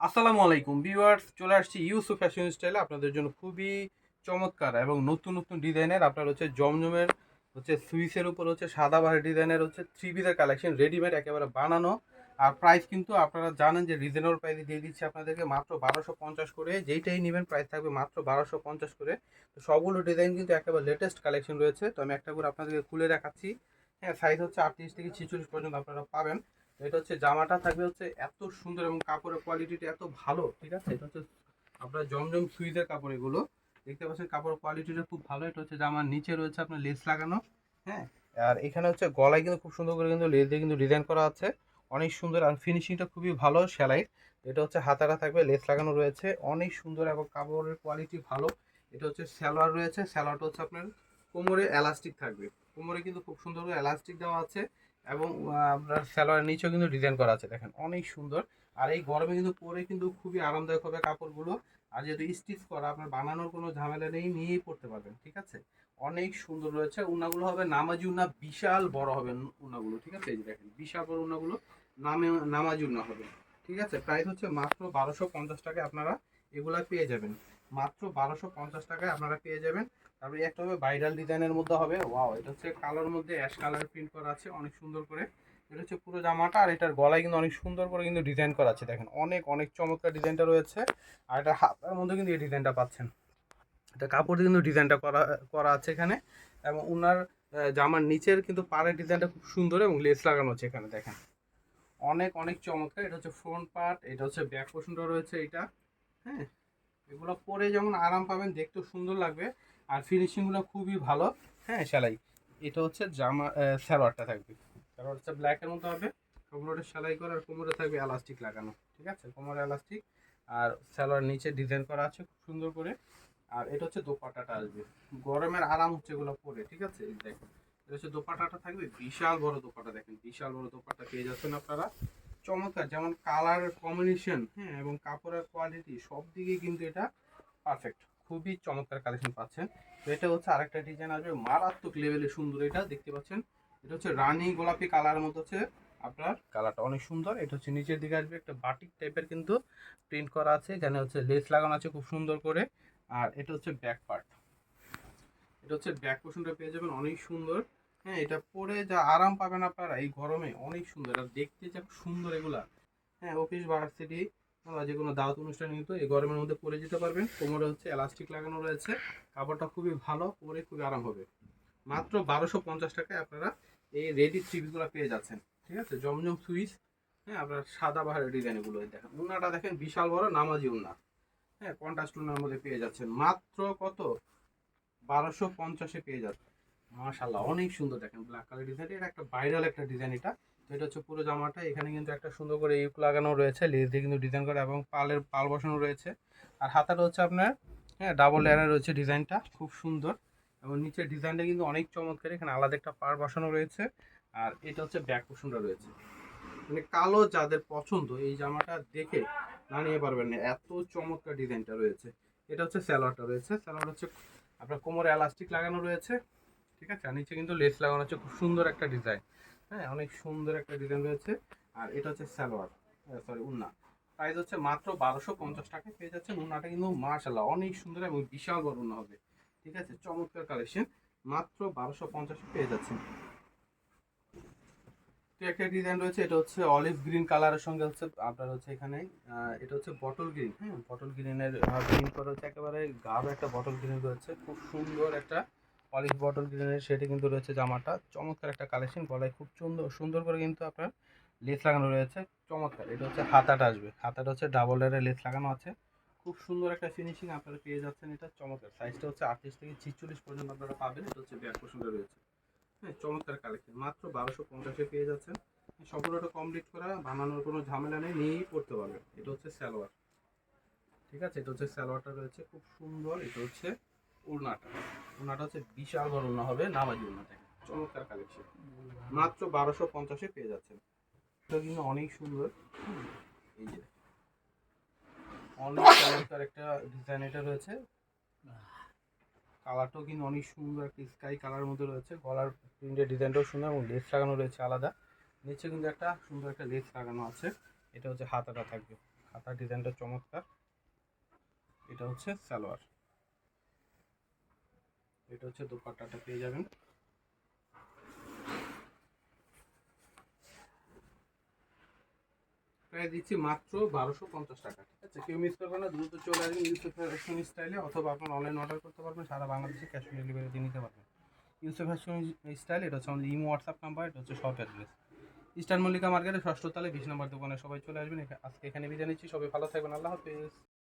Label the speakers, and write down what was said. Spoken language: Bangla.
Speaker 1: আসসালামু আলাইকুম ভিউয়ার্স, চলে আসছি ইউসুফ ফ্যাশন স্টাইলে আপনাদের জন্য খুবই চমৎকার এবং নতুন নতুন ডিজাইনের আপনার হচ্ছে জমজমের হচ্ছে সুইসের উপর হচ্ছে সাদা বাহারি ডিজাইনের হচ্ছে থ্রি পিসের কালেকশন রেডিমেড একেবারে বানানো। আর প্রাইস কিন্তু আপনারা জানেন যে রিজনেবল প্রাইসে দিয়ে দিচ্ছি আপনাদেরকে মাত্র 1250 করে। যেইটাই নেবেন প্রাইস থাকবে মাত্র 1250 করে। তো সবগুলো ডিজাইন কিন্তু একেবারে লেটেস্ট কালেকশন রয়েছে। তো আমি একটা করে আপনাদেরকে খুলে দেখাচ্ছি। হ্যাঁ, সাইজ হচ্ছে 38 থেকে 46 পর্যন্ত আপনারা পাবেন। এটা হচ্ছে জামাটা থাকবে হচ্ছে এত সুন্দর এবং কাপড়ের কোয়ালিটিটা এত ভালো, ঠিক আছে। এটা হচ্ছে আপনার জমজম সুইজের কাপড়, এগুলো দেখতে পাচ্ছেন কাপড়ের কোয়ালিটিটা খুব ভালো। এটা হচ্ছে জামার নিচে রয়েছে আপনার লেস লাগানো। হ্যাঁ, আর এখানে হচ্ছে গলায় কিন্তু খুব সুন্দর করে কিন্তু লেস দিয়ে কিন্তু ডিজাইন করা আছে, অনেক সুন্দর। আর ফিনিশিংটা খুবই ভালো সেলাই। এটা হচ্ছে হাতাটা থাকবে লেস লাগানো রয়েছে, অনেক সুন্দর এবং কাপড়ের কোয়ালিটি ভালো। এটা হচ্ছে সালোয়ার রয়েছে, সালোয়ারটা হচ্ছে আপনার কোমরে এলাস্টিক থাকবে, কোমরে কিন্তু খুব সুন্দর করে এলাস্টিক দেওয়া আছে। এবং আপনার সালোয়ারের নিচেও কিন্তু ডিজাইন করা আছে, দেখেন অনেক সুন্দর। আর এই গরমে কিন্তু পরে কিন্তু খুবই আরামদায়ক হবে কাপড়গুলো। আর যেহেতু স্টিচ করা, আপনার বানানোর কোনো ঝামেলা নেই, নিয়েই পড়তে পারবেন, ঠিক আছে। অনেক সুন্দর রয়েছে। উন্নাগুলো হবে নামাজি উন্না, বিশাল বড় হবে উন্নাগুলো, ঠিক আছে। এই যে দেখেন বিশাল বড় উন্নাগুলো, নামাজি উন্না হবে, ঠিক আছে। প্রাইস হচ্ছে মাত্র 1250 টাকায় আপনারা এগুলা পেয়ে যাবেন। মাত্র 1250 টাকায় আপনারা পেয়ে যাবেন। তারপরে একটা হবে ভাইরাল ডিজাইনের মধ্যে হবে, ওয়াও, এটা হচ্ছে কালোর মধ্যে অ্যাশ কালার প্রিন্ট করা আছে অনেক সুন্দর করে। এটা হচ্ছে পুরো জামাটা, আর এটার গলায় কিন্তু অনেক সুন্দর করে কিন্তু ডিজাইন করা আছে, দেখেন অনেক অনেক চমৎকার ডিজাইনটা রয়েছে। আর এটা হাতার মধ্যে কিন্তু এই ডিজাইনটা পাচ্ছেন, এটা কাপড়ে কিন্তু ডিজাইনটা করা করা আছে এখানে। এবং ওনার জামার নিচের কিন্তু পাড়ের ডিজাইনটা খুব সুন্দর এবং লেস লাগানো আছে এখানে, দেখেন অনেক অনেক চমৎকার। এটা হচ্ছে ফ্রন্ট পার্ট, এটা হচ্ছে ব্যাক পোর্শনটা রয়েছে এটা। হ্যাঁ, এগুলো পরে যেমন আরাম পাবেন, দেখতেও সুন্দর লাগবে, আর ফিনিশিংগুলো খুবই ভালো। হ্যাঁ, সেলাই, এটা হচ্ছে জামা সালোয়ারটা থাকবে, সালোয়ার হচ্ছে ব্ল্যাকের মতো হবে, কোমরে সেলাই করা, আর কোমরে থাকবে এলাস্টিক লাগানো, ঠিক আছে, কোমরে এলাস্টিক। আর সালোয়ার নিচে ডিজাইন করা আছে খুব সুন্দর করে। আর এটা হচ্ছে দোপাট্টাটা আসবে, গরমের আরাম হচ্ছে এগুলো পরে, ঠিক আছে। এই দেখেন এটা হচ্ছে দোপাট্টাটা থাকবে, বিশাল বড় দোপাট্টা, দেখেন বিশাল বড় দোপাট্টা পেয়ে যাচ্ছেন আপনারা। চমৎকার, যেমন কালার কম্বিনেশন, হ্যাঁ, এবং কাপড়ের কোয়ালিটি সব দিকে কিন্তু এটা পারফেক্ট, খুবই চমৎকার কালেকশন পাচ্ছেন। তো এটা হচ্ছে আরেকটা ডিজাইন আসবে, মারাত্মক লেভেলে সুন্দর, এটা দেখতে পাচ্ছেন। এটা হচ্ছে রানী গোলাপি কালারের মতো হচ্ছে আপনার কালারটা অনেক সুন্দর। এটা হচ্ছে নিচের দিকে আসবে একটা বাটিক টাইপের কিন্তু প্রিন্ট করা আছে, এখানে হচ্ছে লেস লাগানো আছে খুব সুন্দর করে। আর এটা হচ্ছে ব্যাক পার্ট, এটা হচ্ছে ব্যাক পোর্শনটা পেয়ে যাবেন অনেক সুন্দর। হ্যাঁ, এটা পরে যা আরাম পাবেন আপনারা এই গরমে, অনেক সুন্দর, আর দেখতে যা সুন্দর এগুলা। হ্যাঁ, অফিস ভার্সিটি বা যে কোনো দাওয়াত অনুষ্ঠান কিন্তু এই গরমের মধ্যে পরে যেতে পারবেন। কোমরে হচ্ছে এলাস্টিক লাগানো রয়েছে, কাপড়টা খুবই ভালো, পরে খুবই আরাম হবে। মাত্র 1250 টাকায় আপনারা এই রেডি থ্রি পিসগুলো পেয়ে যাচ্ছেন, ঠিক আছে। জমজম সুইচ। হ্যাঁ, আপনার সাদা বাহারের ডিজাইন এগুলো দেখেন, উন্নাটা দেখেন বিশাল বড় নামাজি উন্না। হ্যাঁ, কন্ট্রাস্ট উন্নার মধ্যে পেয়ে যাচ্ছেন মাত্র কত, 1250-এ পেয়ে যাচ্ছে। মাশাআল্লাহ, অনেক সুন্দর, দেখেন ব্ল্যাক কালার ডিজাইন, এটা একটা ভাইরাল একটা ডিজাইন এটা। তো এটা হচ্ছে পুরো জামাটা, এখানে কিন্তু একটা সুন্দর করে ইউক লাগানো রয়েছে, লেস দিয়ে কিন্তু ডিজাইন করা, এবং পাল বসানো রয়েছে। আর হাতাটা হচ্ছে আপনার, হ্যাঁ, ডাবল লেয়ারের রয়েছে ডিজাইনটা খুব সুন্দর। এবং নিচের ডিজাইনটা কিন্তু অনেক চমৎকার, এখানে আলাদা একটা পার বসানো রয়েছে। আর এটা হচ্ছে ব্যাক পোর্শনটা রয়েছে, মানে কালো যাদের পছন্দ এই জামাটা দেখে না নিয়ে পারবেন না, এত চমৎকার ডিজাইনটা রয়েছে। এটা হচ্ছে সালোয়ারটা রয়েছে, সালোয়ার হচ্ছে আপনার কোমরে এলাস্টিক লাগানো রয়েছে, ঠিক আছে। আর নিচে কিন্তু লেস লাগানো হচ্ছে, খুব সুন্দর একটা ডিজাইন। হ্যাঁ, অনেক সুন্দর একটা ডিজাইন রয়েছে। আর এটা হচ্ছে সালোয়ার, সরি উন্না। প্রাইস হচ্ছে মাত্র 1250 টাকায় পেয়ে যাচ্ছেন। উন্নাটা কিন্তু মাশাআল্লাহ অনেক সুন্দর এবং বিশাল বড় উন্না হবে, ঠিক আছে। চমৎকার কালেকশন, মাত্র 1250 পেয়ে যাচ্ছেন। তো একটা ডিজাইন রয়েছে, এটা হচ্ছে অলিভ গ্রিন কালারের সঙ্গে হচ্ছে আপনার হচ্ছে এখানে এটা হচ্ছে বটল গ্রিন। হ্যাঁ, বটল গ্রিনের গ্রিন করা হচ্ছে, একেবারে গাঢ় একটা বটল গ্রিন রয়েছে, খুব সুন্দর একটা অলিভ বটল গ্রিনের সেটা কিন্তু রয়েছে জামাটা। চমৎকার একটা কালেকশন, গলায় খুব সুন্দর সুন্দর করে কিন্তু আপনার লেস লাগানো রয়েছে, চমৎকার। এটা হচ্ছে হাতাটা আসবে, হাতাটা হচ্ছে ডাবল লেয়ারের লেস লাগানো আছে, খুব সুন্দর একটা ফিনিশিং আপনারা পেয়ে যাচ্ছেন। এটা চমৎকার, সাইজটা হচ্ছে 38 থেকে 46 পর্যন্ত আপনারা পাবেন। এটা হচ্ছে ব্যাক পোর্শনটা রয়েছে। হ্যাঁ, চমৎকার কালেকশন, মাত্র 1250-এ পেয়ে যাচ্ছেন। সম্পূর্ণটা কমপ্লিট করা, বানানোর কোনো ঝামেলা নেই, নিয়েই পড়তে পারবেন। এটা হচ্ছে সালোয়ার, ঠিক আছে। এটা হচ্ছে সালোয়ারটা রয়েছে খুব সুন্দর। এটা হচ্ছে ওড়নাটা, ওড়নাটা হচ্ছে বিশাল বড় ওড়না হবে, নামাজি ওড়না, দেখেন চমৎকার কালেকশন, মাত্র 1250-এ পেয়ে যাচ্ছেন। এটা কিন্তু অনেক সুন্দর। এই যে অনেক চমৎকার একটা ডিজাইন এটা রয়েছে, কালারটাও কিন্তু অনেক সুন্দর, একটা স্কাই কালার মধ্যে রয়েছে, গলার প্রিন্টের ডিজাইনটাও সুন্দর এবং লেস লাগানো রয়েছে আলাদা। নিচে কিন্তু একটা সুন্দর একটা লেস লাগানো আছে। এটা হচ্ছে হাতাটা থাকবে, হাতার ডিজাইনটা চমৎকার। এটা হচ্ছে সালোয়ার, এটা হচ্ছে দোপাট্টাটা পেয়ে যাবেন। প্রায় দিচ্ছি মাত্র 1250 টাকা। ঠিক আছে, কেউ মিস করবে না, দ্রুত চলে আসবেন ইউসুফ ফ্যাশন স্টাইলে, অথবা আপনার অনলাইন অর্ডার করতে পারবেন, সারা বাংলাদেশে ক্যাশ অন ডেলিভারি দিয়ে নিতে পারবেন। ইউসুফ ফ্যাশন স্টাইল, এটা হচ্ছে আমাদের ইমো হোয়াটসঅ্যাপ নাম্বার, এটা হচ্ছে শপ অ্যাড্রেস ইস্টার্ন মল্লিকা মার্কেটের 6ষ্ঠ তলায় 20 নম্বর দোকানে। সবাই চলে আসবেন। আজকে এখানে বিদায় নিচ্ছি, সবাই ভালো থাকবেন, আল্লাহ হাফেজ।